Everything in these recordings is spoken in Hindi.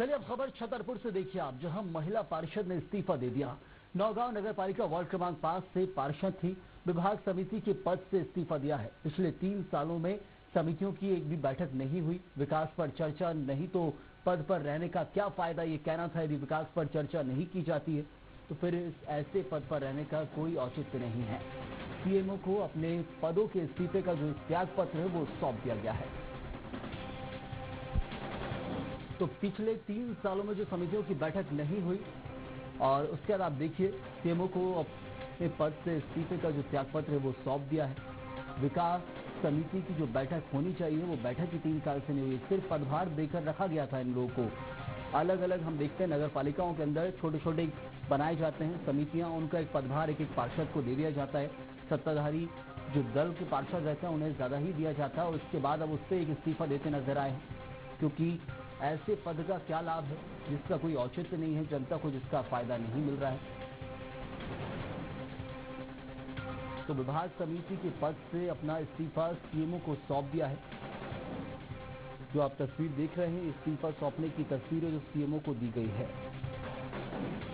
चलिए अब खबर छतरपुर से देखिए आप, जहां महिला पार्षद ने इस्तीफा दे दिया। नौगांव नगर पालिका वार्ड क्रमांक 5 से पार्षद थी, विभाग समिति के पद से इस्तीफा दिया है। पिछले 3 सालों में समितियों की एक भी बैठक नहीं हुई, विकास पर चर्चा नहीं तो पद पर रहने का क्या फायदा, ये कहना था। यदि विकास पर चर्चा नहीं की जाती है तो फिर ऐसे पद पर रहने का कोई औचित्य नहीं है। सीएमओ को अपने पदों के इस्तीफे का जो त्याग पत्र है वो सौंप दिया गया है। तो पिछले 3 सालों में जो समितियों की बैठक नहीं हुई और उसके बाद आप देखिए सीएमओ को अपने पद से इस्तीफे का जो त्यागपत्र है वो सौंप दिया है। विकास समिति की जो बैठक होनी चाहिए वो बैठक ही 3 साल से नहीं हुई, सिर्फ पदभार देकर रखा गया था इन लोगों को। अलग अलग हम देखते हैं नगर पालिकाओं के अंदर छोटे छोटे बनाए जाते हैं समितियां, उनका एक पदभार एक एक पार्षद को दे दिया जाता है। सत्ताधारी जो दल के पार्षद रहते हैं उन्हें ज्यादा ही दिया जाता है और उसके बाद अब उससे एक इस्तीफा देते नजर आए हैं, क्योंकि ऐसे पद का क्या लाभ है जिसका कोई औचित्य नहीं है, जनता को जिसका फायदा नहीं मिल रहा है। तो विभाग समिति के पद से अपना इस्तीफा सीएमओ को सौंप दिया है। जो आप तस्वीर देख रहे हैं, इस्तीफा सौंपने की तस्वीर है जो सीएमओ को दी गई है।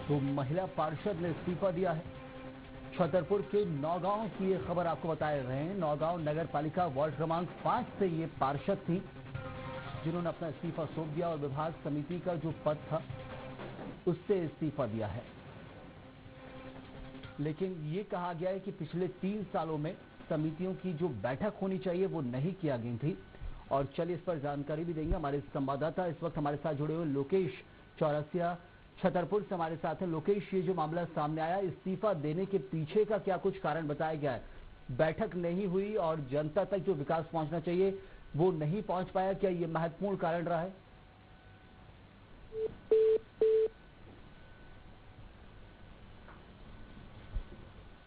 तो महिला पार्षद ने इस्तीफा दिया है। छतरपुर के नौगांव की ये खबर आपको बता रहे हैं। नौगांव नगर पालिका वार्ड क्रमांक 5 से ये पार्षद थी जिन्होंने अपना इस्तीफा सौंप दिया और विभाग समिति का जो पद था उससे इस्तीफा दिया है। लेकिन ये कहा गया है कि पिछले 3 सालों में समितियों की जो बैठक होनी चाहिए वो नहीं किया गई थी। और चलिए इस पर जानकारी भी देंगे हमारे संवाददाता इस वक्त हमारे साथ जुड़े हुए लोकेश चौरसिया छतरपुर से हमारे साथ है। लोकेश, ये जो मामला सामने आया इस्तीफा देने के पीछे का क्या कुछ कारण बताया गया है? बैठक नहीं हुई और जनता तक जो विकास पहुंचना चाहिए वो नहीं पहुंच पाया, क्या ये महत्वपूर्ण कारण रहा है?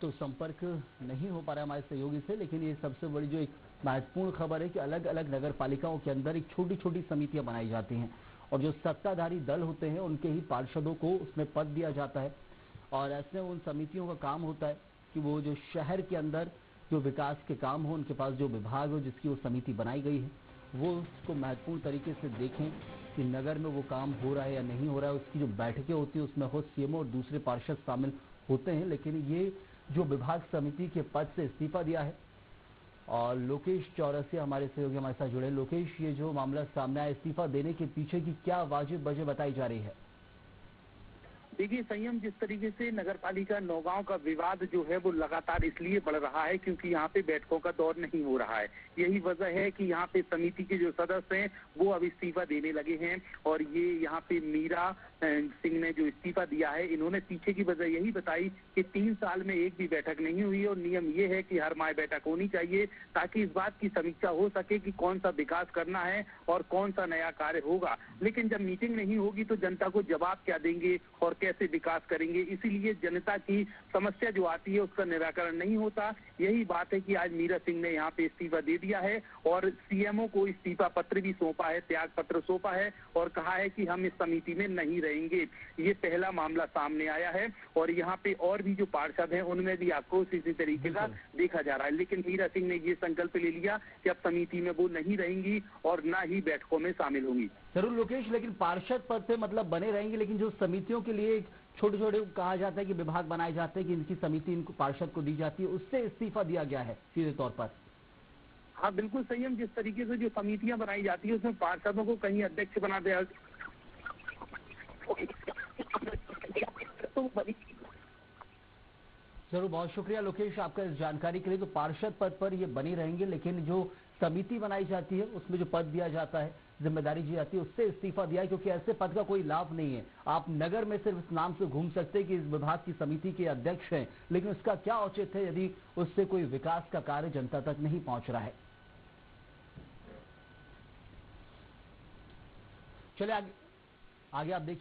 तो संपर्क नहीं हो पा रहा हमारे सहयोगी से, लेकिन ये सबसे बड़ी जो एक महत्वपूर्ण खबर है कि अलग अलग नगर पालिकाओं के अंदर एक छोटी छोटी समितियां बनाई जाती हैं और जो सत्ताधारी दल होते हैं उनके ही पार्षदों को उसमें पद दिया जाता है। और ऐसे उन समितियों का काम होता है कि वो जो शहर के अंदर जो विकास के काम हो, उनके पास जो विभाग हो जिसकी वो समिति बनाई गई है वो उसको महत्वपूर्ण तरीके से देखें कि नगर में वो काम हो रहा है या नहीं हो रहा है। उसकी जो बैठकें होती है उसमें खुद सीएमओ और दूसरे पार्षद शामिल होते हैं। लेकिन ये जो विभाग समिति के पद से इस्तीफा दिया है और लोकेश चौरसिया हमारे सहयोगी हमारे साथ जुड़े। लोकेश, ये जो मामला सामने आया इस्तीफा देने के पीछे की क्या वाजिब वजह बताई जा रही है? देखिए संयम, जिस तरीके से नगर पालिका नौगांव का विवाद जो है वो लगातार इसलिए बढ़ रहा है क्योंकि यहाँ पे बैठकों का दौर नहीं हो रहा है। यही वजह है कि यहाँ पे समिति के जो सदस्य हैं वो अब इस्तीफा देने लगे हैं। और ये यहाँ पे मीरा सिंह ने जो इस्तीफा दिया है, इन्होंने पीछे की वजह यही बताई कि 3 साल में एक भी बैठक नहीं हुई और नियम ये है कि हर माह बैठक होनी चाहिए ताकि इस बात की समीक्षा हो सके कि कौन सा विकास करना है और कौन सा नया कार्य होगा। लेकिन जब मीटिंग नहीं होगी तो जनता को जवाब क्या देंगे और कैसे विकास करेंगे? इसीलिए जनता की समस्या जो आती है उसका निराकरण नहीं होता। यही बात है कि आज मीरा सिंह ने यहाँ पे इस्तीफा दे दिया है और सीएमओ को इस्तीफा पत्र भी सौंपा है, त्याग पत्र सौंपा है और कहा है कि हम इस समिति में नहीं रहेंगे। ये पहला मामला सामने आया है और यहाँ पे और भी जो पार्षद हैं उनमें भी आक्रोश इसी तरीके का देखा जा रहा है। लेकिन मीरा सिंह ने ये संकल्प ले लिया कि अब समिति में वो नहीं रहेंगी और न ही बैठकों में शामिल होंगी। जरूर लोकेश, लेकिन पार्षद पद पे मतलब बने रहेंगे, लेकिन जो समितियों के लिए छोटे छोटे कहा जाता है कि विभाग बनाए जाते हैं कि इनकी समिति इनको पार्षद को दी जाती है, उससे इस्तीफा दिया गया है सीधे तौर पर। हाँ बिल्कुल संयम, जिस तरीके से जो समितियां बनाई जाती है उसमें पार्षदों को कहीं अध्यक्ष बना दिया जरूर, बहुत शुक्रिया लोकेश आपका इस जानकारी के लिए। तो पार्षद पद पर ये बनी रहेंगे, लेकिन जो समिति बनाई जाती है उसमें जो पद दिया जाता है, जिम्मेदारी दी जाती है, उससे इस्तीफा दिया है क्योंकि ऐसे पद का कोई लाभ नहीं है। आप नगर में सिर्फ इस नाम से घूम सकते हैं कि इस विभाग की समिति के अध्यक्ष हैं, लेकिन उसका क्या औचित्य है यदि उससे कोई विकास का कार्य जनता तक नहीं पहुंच रहा है। चलिए आगे आप देखिए।